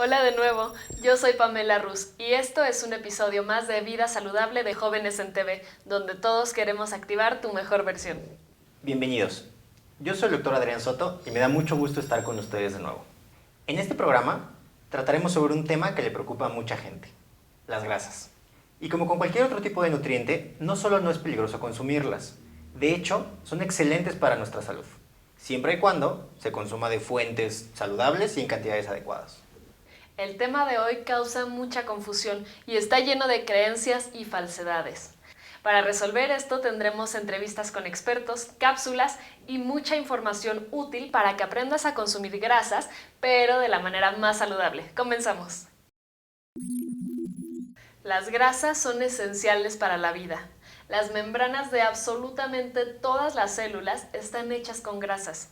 Hola de nuevo, yo soy Pamela Rus y esto es un episodio más de Vida Saludable de Jóvenes en TV, donde todos queremos activar tu mejor versión. Bienvenidos. Yo soy el doctor Adrián Soto y me da mucho gusto estar con ustedes de nuevo. En este programa trataremos sobre un tema que le preocupa a mucha gente, las grasas. Y como con cualquier otro tipo de nutriente, no solo no es peligroso consumirlas, de hecho, son excelentes para nuestra salud, siempre y cuando se consuma de fuentes saludables y en cantidades adecuadas. El tema de hoy causa mucha confusión y está lleno de creencias y falsedades. Para resolver esto tendremos entrevistas con expertos, cápsulas y mucha información útil para que aprendas a consumir grasas, pero de la manera más saludable. Comenzamos. Las grasas son esenciales para la vida. Las membranas de absolutamente todas las células están hechas con grasas.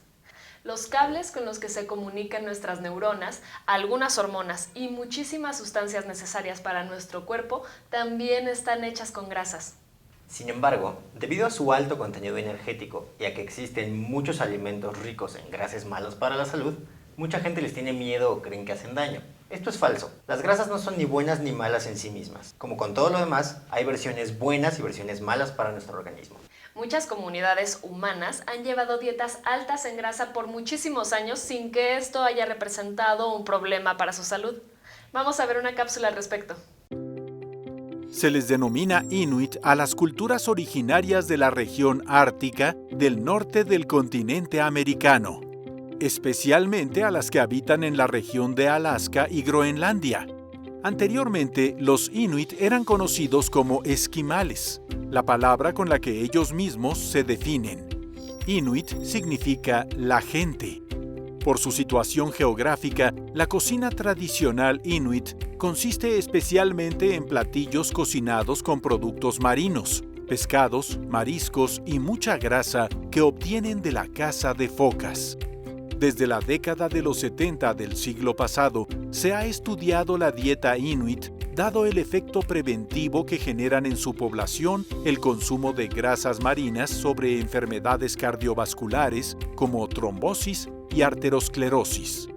Los cables con los que se comunican nuestras neuronas, algunas hormonas y muchísimas sustancias necesarias para nuestro cuerpo también están hechas con grasas. Sin embargo, debido a su alto contenido energético y a que existen muchos alimentos ricos en grasas malas para la salud, mucha gente les tiene miedo o creen que hacen daño. Esto es falso. Las grasas no son ni buenas ni malas en sí mismas. Como con todo lo demás, hay versiones buenas y versiones malas para nuestro organismo. Muchas comunidades humanas han llevado dietas altas en grasa por muchísimos años sin que esto haya representado un problema para su salud. Vamos a ver una cápsula al respecto. Se les denomina Inuit a las culturas originarias de la región ártica del norte del continente americano, especialmente a las que habitan en la región de Alaska y Groenlandia. Anteriormente, los Inuit eran conocidos como esquimales, la palabra con la que ellos mismos se definen. Inuit significa la gente. Por su situación geográfica, la cocina tradicional Inuit consiste especialmente en platillos cocinados con productos marinos, pescados, mariscos y mucha grasa que obtienen de la caza de focas. Desde la década de los 70 del siglo pasado, se ha estudiado la dieta Inuit, dado el efecto preventivo que generan en su población el consumo de grasas marinas sobre enfermedades cardiovasculares como trombosis y arteriosclerosis.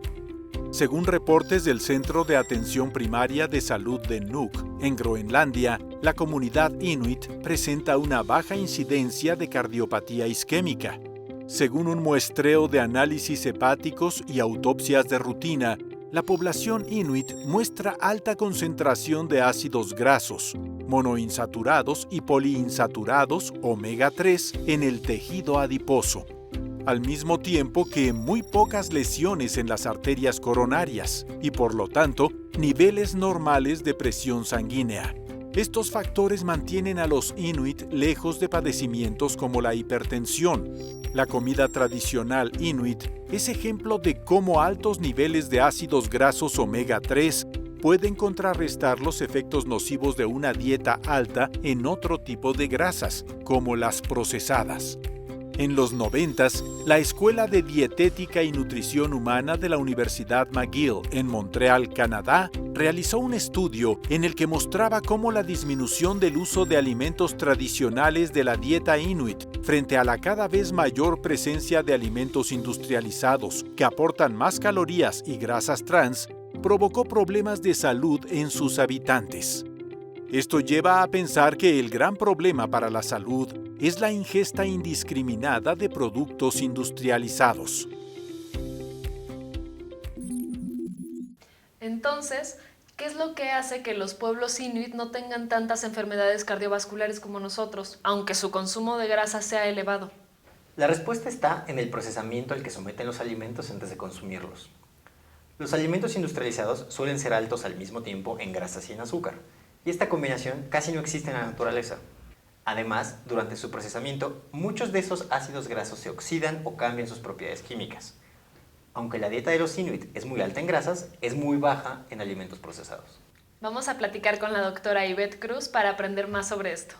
Según reportes del Centro de Atención Primaria de Salud de Nuuk, en Groenlandia, la comunidad Inuit presenta una baja incidencia de cardiopatía isquémica. Según un muestreo de análisis hepáticos y autopsias de rutina, la población Inuit muestra alta concentración de ácidos grasos, monoinsaturados y poliinsaturados omega 3 en el tejido adiposo, al mismo tiempo que muy pocas lesiones en las arterias coronarias y, por lo tanto, niveles normales de presión sanguínea. Estos factores mantienen a los Inuit lejos de padecimientos como la hipertensión. La comida tradicional Inuit es ejemplo de cómo altos niveles de ácidos grasos omega 3 pueden contrarrestar los efectos nocivos de una dieta alta en otro tipo de grasas, como las procesadas. En los 90s, la Escuela de Dietética y Nutrición Humana de la Universidad McGill en Montreal, Canadá, realizó un estudio en el que mostraba cómo la disminución del uso de alimentos tradicionales de la dieta Inuit frente a la cada vez mayor presencia de alimentos industrializados que aportan más calorías y grasas trans provocó problemas de salud en sus habitantes. Esto lleva a pensar que el gran problema para la salud es la ingesta indiscriminada de productos industrializados. Entonces, ¿qué es lo que hace que los pueblos inuit no tengan tantas enfermedades cardiovasculares como nosotros, aunque su consumo de grasa sea elevado? La respuesta está en el procesamiento al que someten los alimentos antes de consumirlos. Los alimentos industrializados suelen ser altos al mismo tiempo en grasas y en azúcar, y esta combinación casi no existe en la naturaleza. Además, durante su procesamiento, muchos de esos ácidos grasos se oxidan o cambian sus propiedades químicas. Aunque la dieta de los Inuit es muy alta en grasas, es muy baja en alimentos procesados. Vamos a platicar con la doctora Ivette Cruz para aprender más sobre esto.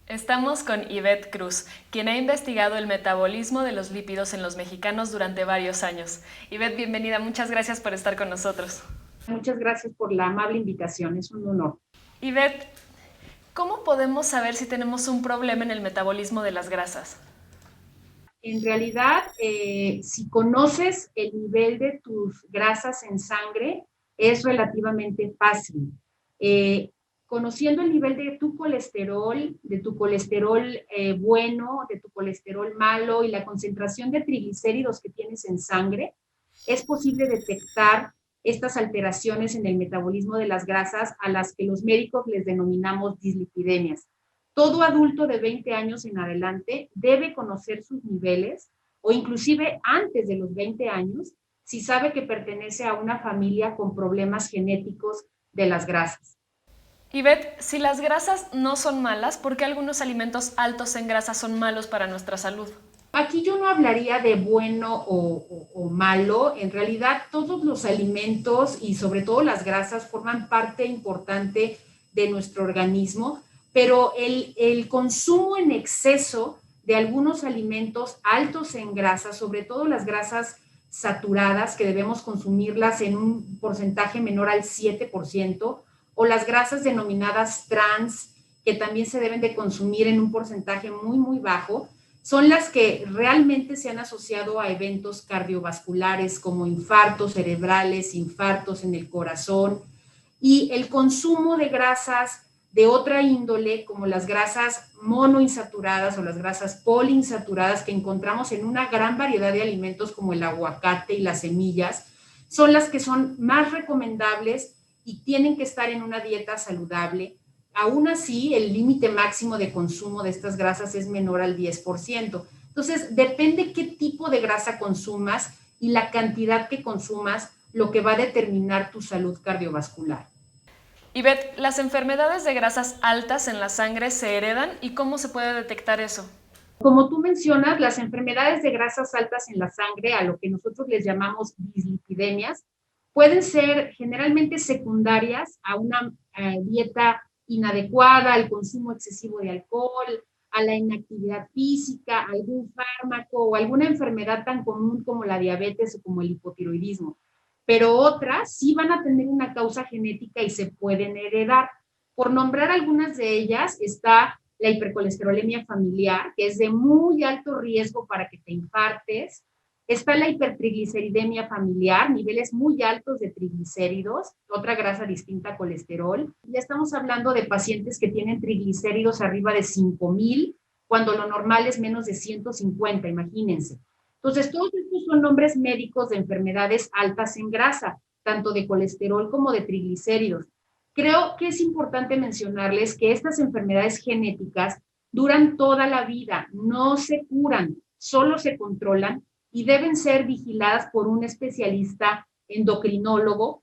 Estamos con Ivette Cruz, quien ha investigado el metabolismo de los lípidos en los mexicanos durante varios años. Ivette, bienvenida, muchas gracias por estar con nosotros. Muchas gracias por la amable invitación, es un honor. Ivette, ¿cómo podemos saber si tenemos un problema en el metabolismo de las grasas? En realidad, si conoces el nivel de tus grasas en sangre, es relativamente fácil. Conociendo el nivel de tu colesterol bueno, de tu colesterol malo y la concentración de triglicéridos que tienes en sangre, es posible detectar estas alteraciones en el metabolismo de las grasas a las que los médicos les denominamos dislipidemias. Todo adulto de 20 años en adelante debe conocer sus niveles o inclusive antes de los 20 años si sabe que pertenece a una familia con problemas genéticos de las grasas. Ivette, si las grasas no son malas, ¿por qué algunos alimentos altos en grasa son malos para nuestra salud? Aquí yo no hablaría de bueno o malo. En realidad, todos los alimentos y sobre todo las grasas forman parte importante de nuestro organismo, pero el consumo en exceso de algunos alimentos altos en grasa, sobre todo las grasas saturadas, que debemos consumirlas en un porcentaje menor al 7%, o las grasas denominadas trans, que también se deben de consumir en un porcentaje muy, muy bajo, son las que realmente se han asociado a eventos cardiovasculares como infartos cerebrales, infartos en el corazón, y el consumo de grasas de otra índole, como las grasas monoinsaturadas o las grasas poliinsaturadas que encontramos en una gran variedad de alimentos como el aguacate y las semillas, son las que son más recomendables y tienen que estar en una dieta saludable. Aún así, el límite máximo de consumo de estas grasas es menor al 10%. Entonces, depende qué tipo de grasa consumas y la cantidad que consumas, lo que va a determinar tu salud cardiovascular. Ivette, ¿las enfermedades de grasas altas en la sangre se heredan y cómo se puede detectar eso? Como tú mencionas, las enfermedades de grasas altas en la sangre, a lo que nosotros les llamamos dislipidemias, pueden ser generalmente secundarias a una dieta inadecuada, al consumo excesivo de alcohol, a la inactividad física, a algún fármaco o alguna enfermedad tan común como la diabetes o como el hipotiroidismo. Pero otras sí van a tener una causa genética y se pueden heredar. Por nombrar algunas de ellas está la hipercolesterolemia familiar, que es de muy alto riesgo para que te infartes. Está la hipertrigliceridemia familiar, niveles muy altos de triglicéridos, otra grasa distinta a colesterol. Ya estamos hablando de pacientes que tienen triglicéridos arriba de 5,000, cuando lo normal es menos de 150, imagínense. Entonces, todos estos son nombres médicos de enfermedades altas en grasa, tanto de colesterol como de triglicéridos. Creo que es importante mencionarles que estas enfermedades genéticas duran toda la vida, no se curan, solo se controlan y deben ser vigiladas por un especialista endocrinólogo.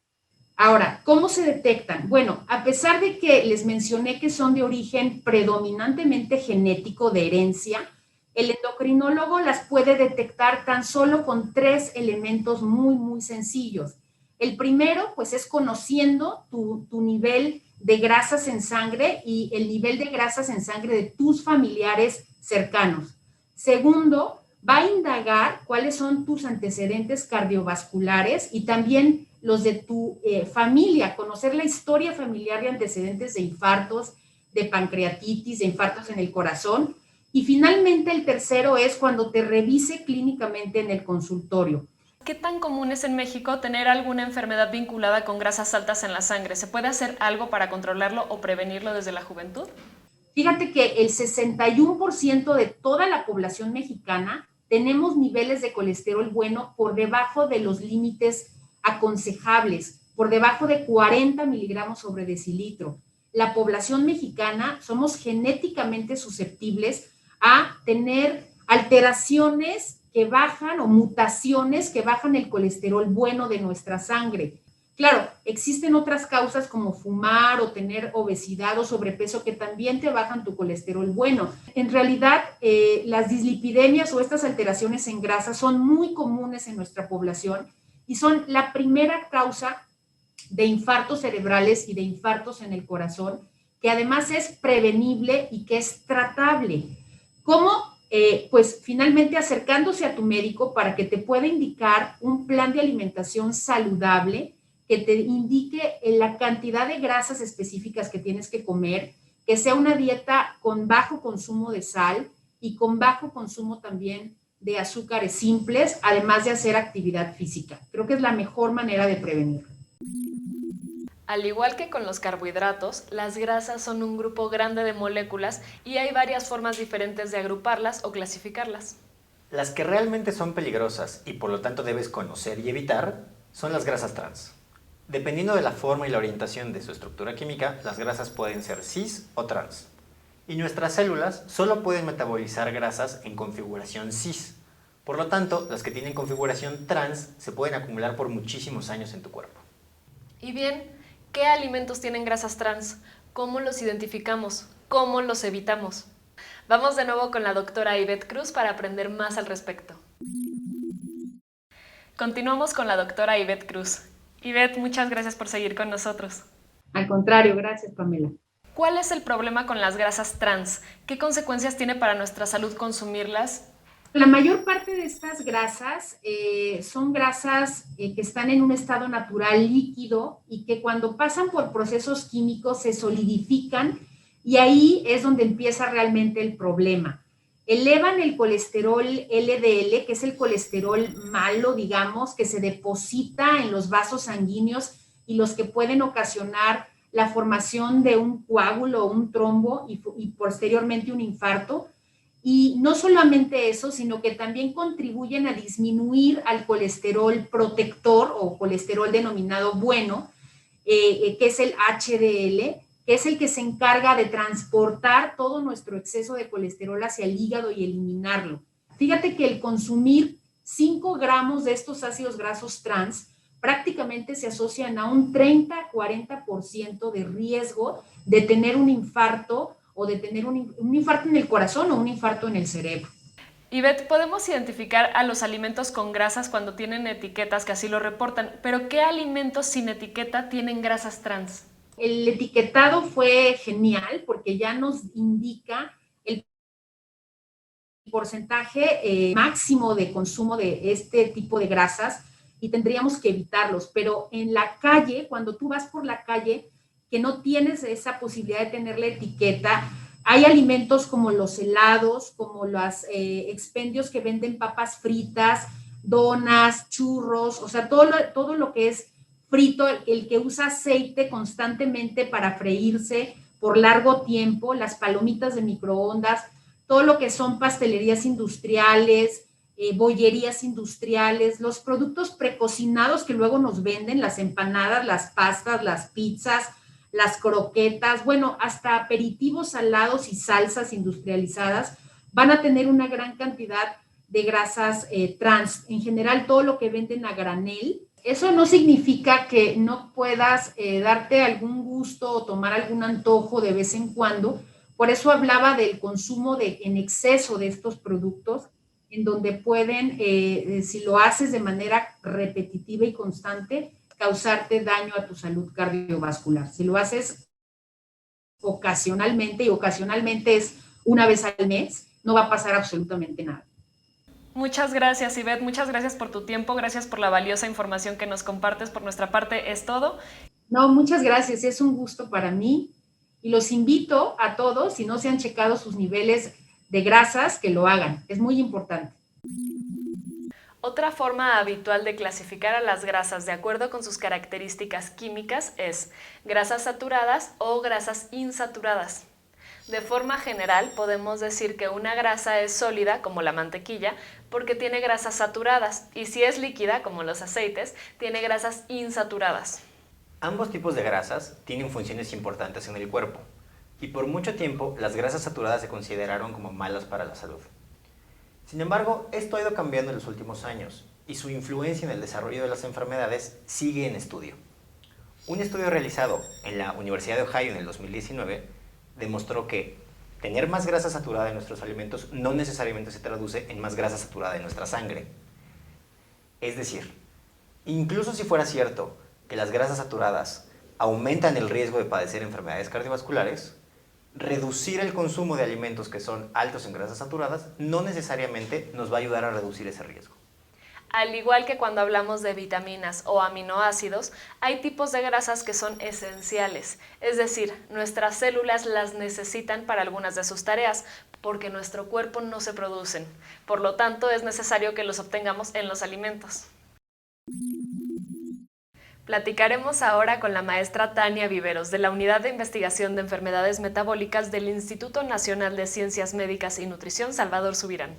Ahora, ¿cómo se detectan? Bueno, a pesar de que les mencioné que son de origen predominantemente genético de herencia, el endocrinólogo las puede detectar tan solo con 3 elementos muy, muy sencillos. El primero, pues, es conociendo tu nivel de grasas en sangre y el nivel de grasas en sangre de tus familiares cercanos. Segundo, va a indagar cuáles son tus antecedentes cardiovasculares y también los de tu familia, conocer la historia familiar de antecedentes de infartos, de pancreatitis, de infartos en el corazón. Y finalmente el tercero es cuando te revise clínicamente en el consultorio. ¿Qué tan común es en México tener alguna enfermedad vinculada con grasas altas en la sangre? ¿Se puede hacer algo para controlarlo o prevenirlo desde la juventud? Fíjate que el 61% de toda la población mexicana tenemos niveles de colesterol bueno por debajo de los límites aconsejables, por debajo de 40 miligramos sobre decilitro. La población mexicana somos genéticamente susceptibles a tener alteraciones que bajan o mutaciones que bajan el colesterol bueno de nuestra sangre. Claro, existen otras causas como fumar o tener obesidad o sobrepeso que también te bajan tu colesterol bueno. En realidad, las dislipidemias o estas alteraciones en grasa son muy comunes en nuestra población y son la primera causa de infartos cerebrales y de infartos en el corazón, que además es prevenible y que es tratable. ¿Cómo? Pues finalmente acercándose a tu médico para que te pueda indicar un plan de alimentación saludable que te indique la cantidad de grasas específicas que tienes que comer, que sea una dieta con bajo consumo de sal y con bajo consumo también de azúcares simples, además de hacer actividad física. Creo que es la mejor manera de prevenir. Al igual que con los carbohidratos, las grasas son un grupo grande de moléculas y hay varias formas diferentes de agruparlas o clasificarlas. Las que realmente son peligrosas y por lo tanto debes conocer y evitar son las grasas trans. Dependiendo de la forma y la orientación de su estructura química, las grasas pueden ser cis o trans. Y nuestras células solo pueden metabolizar grasas en configuración cis. Por lo tanto, las que tienen configuración trans se pueden acumular por muchísimos años en tu cuerpo. Y bien, ¿qué alimentos tienen grasas trans? ¿Cómo los identificamos? ¿Cómo los evitamos? Vamos de nuevo con la doctora Ivette Cruz para aprender más al respecto. Continuamos con la doctora Ivette Cruz. Ivette, muchas gracias por seguir con nosotros. Al contrario, gracias, Pamela. ¿Cuál es el problema con las grasas trans? ¿Qué consecuencias tiene para nuestra salud consumirlas? La mayor parte de estas grasas son grasas que están en un estado natural líquido y que cuando pasan por procesos químicos se solidifican y ahí es donde empieza realmente el problema. Elevan el colesterol LDL, que es el colesterol malo, digamos, que se deposita en los vasos sanguíneos y los que pueden ocasionar la formación de un coágulo o un trombo y posteriormente un infarto. Y no solamente eso, sino que también contribuyen a disminuir al colesterol protector o colesterol denominado bueno, que es el HDL, que es el que se encarga de transportar todo nuestro exceso de colesterol hacia el hígado y eliminarlo. Fíjate que el consumir 5 gramos de estos ácidos grasos trans prácticamente se asocian a un 30-40% de riesgo de tener un infarto o de tener un infarto en el corazón o un infarto en el cerebro. Ivette, podemos identificar a los alimentos con grasas cuando tienen etiquetas que así lo reportan, pero ¿qué alimentos sin etiqueta tienen grasas trans? El etiquetado fue genial porque ya nos indica el porcentaje máximo de consumo de este tipo de grasas y tendríamos que evitarlos, pero en la calle, cuando tú vas por la calle, que no tienes esa posibilidad de tener la etiqueta, hay alimentos como los helados, como los expendios que venden papas fritas, donas, churros, o sea, todo lo que es frito, el que usa aceite constantemente para freírse por largo tiempo, las palomitas de microondas, todo lo que son pastelerías industriales, bollerías industriales, los productos precocinados que luego nos venden, las empanadas, las pastas, las pizzas, las croquetas, bueno, hasta aperitivos salados y salsas industrializadas van a tener una gran cantidad de grasas trans. En general, todo lo que venden a granel. Eso no significa que no puedas darte algún gusto o tomar algún antojo de vez en cuando. Por eso hablaba del consumo en exceso de estos productos, en donde pueden, si lo haces de manera repetitiva y constante, causarte daño a tu salud cardiovascular. Si lo haces ocasionalmente, y ocasionalmente es una vez al mes, no va a pasar absolutamente nada. Muchas gracias, Ivette. Muchas gracias por tu tiempo. Gracias por la valiosa información que nos compartes. Por nuestra parte es todo. No, muchas gracias. Es un gusto para mí. Y los invito a todos, si no se han checado sus niveles de grasas, que lo hagan. Es muy importante. Otra forma habitual de clasificar a las grasas de acuerdo con sus características químicas es grasas saturadas o grasas insaturadas. De forma general, podemos decir que una grasa es sólida, como la mantequilla, porque tiene grasas saturadas, y si es líquida, como los aceites, tiene grasas insaturadas. Ambos tipos de grasas tienen funciones importantes en el cuerpo, y por mucho tiempo las grasas saturadas se consideraron como malas para la salud. Sin embargo, esto ha ido cambiando en los últimos años, y su influencia en el desarrollo de las enfermedades sigue en estudio. Un estudio realizado en la Universidad de Ohio en el 2019 demostró que tener más grasa saturada en nuestros alimentos no necesariamente se traduce en más grasa saturada en nuestra sangre. Es decir, incluso si fuera cierto que las grasas saturadas aumentan el riesgo de padecer enfermedades cardiovasculares, reducir el consumo de alimentos que son altos en grasas saturadas no necesariamente nos va a ayudar a reducir ese riesgo. Al igual que cuando hablamos de vitaminas o aminoácidos, hay tipos de grasas que son esenciales, es decir, nuestras células las necesitan para algunas de sus tareas, porque nuestro cuerpo no se producen. Por lo tanto, es necesario que los obtengamos en los alimentos. Platicaremos ahora con la maestra Tania Viveros, de la Unidad de Investigación de Enfermedades Metabólicas del Instituto Nacional de Ciencias Médicas y Nutrición Salvador Subirán.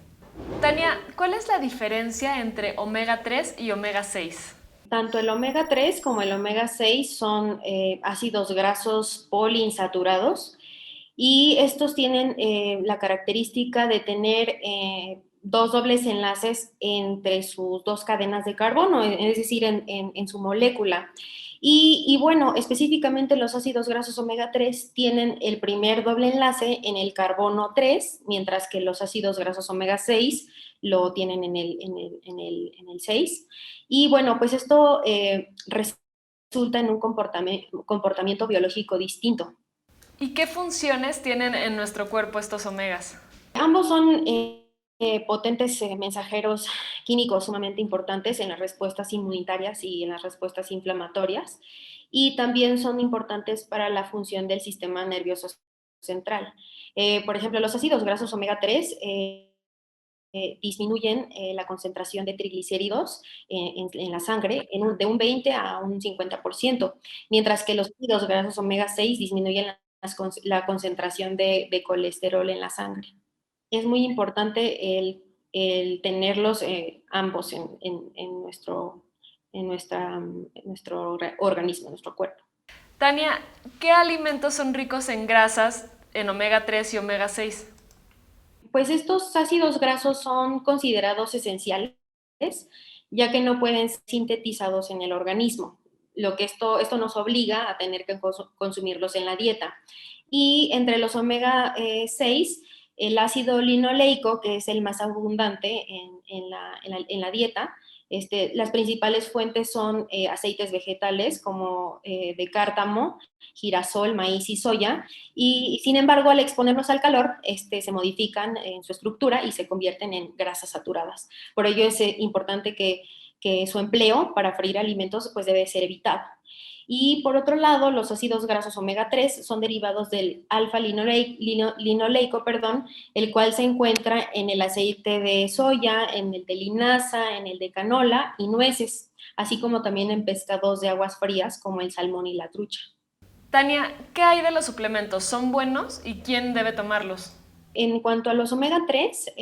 Tania, ¿cuál es la diferencia entre omega 3 y omega 6? Tanto el omega 3 como el omega 6 son ácidos grasos poliinsaturados y estos tienen la característica de tener dos dobles enlaces entre sus dos cadenas de carbono, es decir, en su molécula. Y bueno, específicamente los ácidos grasos omega 3 tienen el primer doble enlace en el carbono 3, mientras que los ácidos grasos omega 6 lo tienen en el 6. Y bueno, pues esto resulta en un comportamiento biológico distinto. ¿Y qué funciones tienen en nuestro cuerpo estos omegas? Ambos son potentes mensajeros químicos sumamente importantes en las respuestas inmunitarias y en las respuestas inflamatorias, y también son importantes para la función del sistema nervioso central. Por ejemplo, los ácidos grasos omega 3 disminuyen la concentración de triglicéridos en la sangre de un 20 a un 50%, mientras que los ácidos grasos omega 6 disminuyen la concentración de colesterol en la sangre. Es muy importante el tenerlos ambos en nuestro organismo, en nuestro cuerpo. Tania, ¿qué alimentos son ricos en grasas, en omega 3 y omega 6? Pues estos ácidos grasos son considerados esenciales, ya que no pueden ser sintetizados en el organismo, lo que esto nos obliga a tener que consumirlos en la dieta. Y entre los omega 6, el ácido linoleico, que es el más abundante en la dieta, las principales fuentes son aceites vegetales como de cártamo, girasol, maíz y soya, y sin embargo al exponerlos al calor se modifican en su estructura y se convierten en grasas saturadas. Por ello es importante que su empleo para freír alimentos pues debe ser evitado. Y por otro lado, los ácidos grasos omega 3 son derivados del alfa-linoleico, el cual se encuentra en el aceite de soya, en el de linaza, en el de canola y nueces, así como también en pescados de aguas frías como el salmón y la trucha. Tania, ¿qué hay de los suplementos? ¿Son buenos y quién debe tomarlos? En cuanto a los omega 3,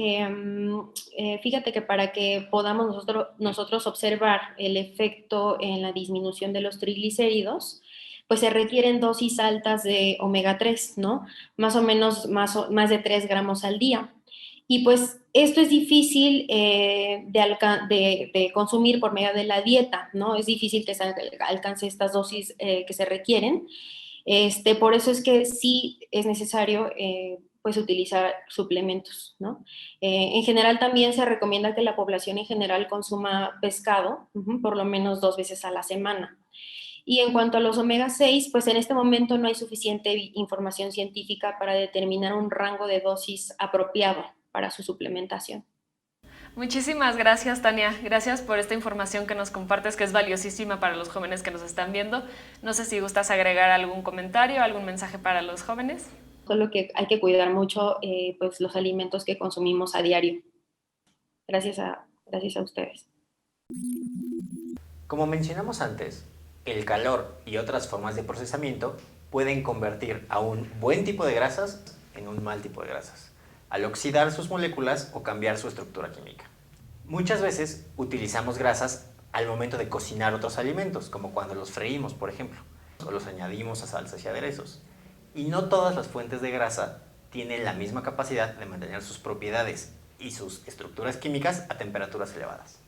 fíjate que para que podamos nosotros observar el efecto en la disminución de los triglicéridos, pues se requieren dosis altas de omega 3, ¿no? Más o menos más de 3 gramos al día. Y pues esto es difícil de consumir por medio de la dieta, ¿no? Es difícil que se alcance estas dosis que se requieren. Por eso es que sí es necesario pues utilizar suplementos, ¿no? En general también se recomienda que la población en general consuma pescado por lo menos 2 veces a la semana. Y en cuanto a los omega 6, pues en este momento no hay suficiente información científica para determinar un rango de dosis apropiado para su suplementación. Muchísimas gracias, Tania. Gracias por esta información que nos compartes, que es valiosísima para los jóvenes que nos están viendo. No sé si gustas agregar algún comentario, algún mensaje para los jóvenes. Solo que hay que cuidar mucho pues los alimentos que consumimos a diario. Gracias a ustedes. Como mencionamos antes, el calor y otras formas de procesamiento pueden convertir a un buen tipo de grasas en un mal tipo de grasas, al oxidar sus moléculas o cambiar su estructura química. Muchas veces utilizamos grasas al momento de cocinar otros alimentos, como cuando los freímos, por ejemplo, o los añadimos a salsas y aderezos. Y no todas las fuentes de grasa tienen la misma capacidad de mantener sus propiedades y sus estructuras químicas a temperaturas elevadas.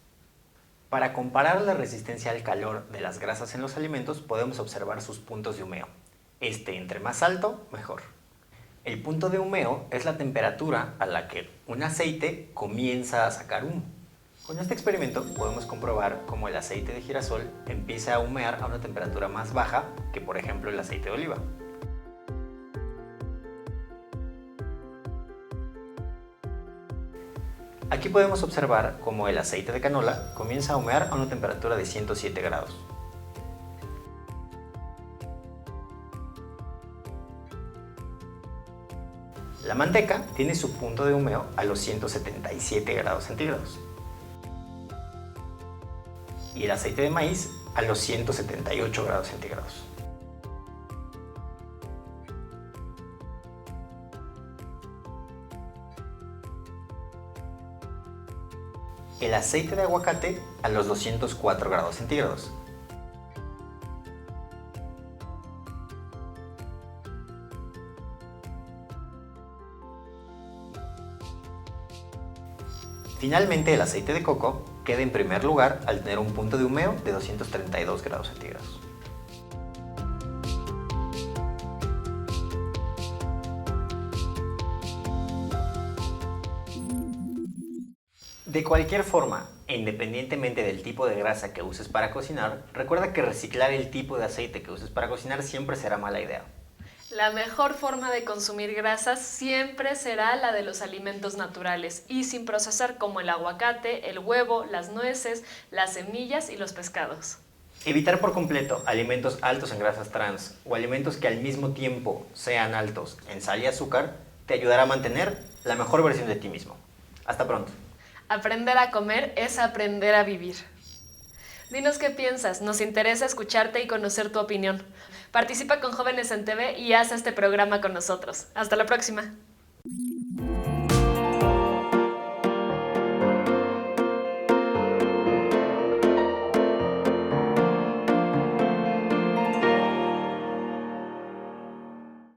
Para comparar la resistencia al calor de las grasas en los alimentos, podemos observar sus puntos de humeo. Entre más alto, mejor. El punto de humeo es la temperatura a la que un aceite comienza a sacar humo. Con este experimento podemos comprobar cómo el aceite de girasol empieza a humear a una temperatura más baja que, por ejemplo, el aceite de oliva. Aquí podemos observar cómo el aceite de canola comienza a humear a una temperatura de 107 grados. La manteca tiene su punto de humeo a los 177 grados centígrados. Y el aceite de maíz a los 178 grados centígrados. El aceite de aguacate a los 204 grados centígrados. Finalmente, el aceite de coco queda en primer lugar al tener un punto de humeo de 232 grados centígrados. De cualquier forma, e independientemente del tipo de grasa que uses para cocinar, recuerda que reciclar el tipo de aceite que uses para cocinar siempre será mala idea. La mejor forma de consumir grasas siempre será la de los alimentos naturales y sin procesar, como el aguacate, el huevo, las nueces, las semillas y los pescados. Evitar por completo alimentos altos en grasas trans o alimentos que al mismo tiempo sean altos en sal y azúcar te ayudará a mantener la mejor versión de ti mismo. Hasta pronto. Aprender a comer es aprender a vivir. Dinos qué piensas, nos interesa escucharte y conocer tu opinión. Participa con Jóvenes en TV y haz este programa con nosotros. Hasta la próxima.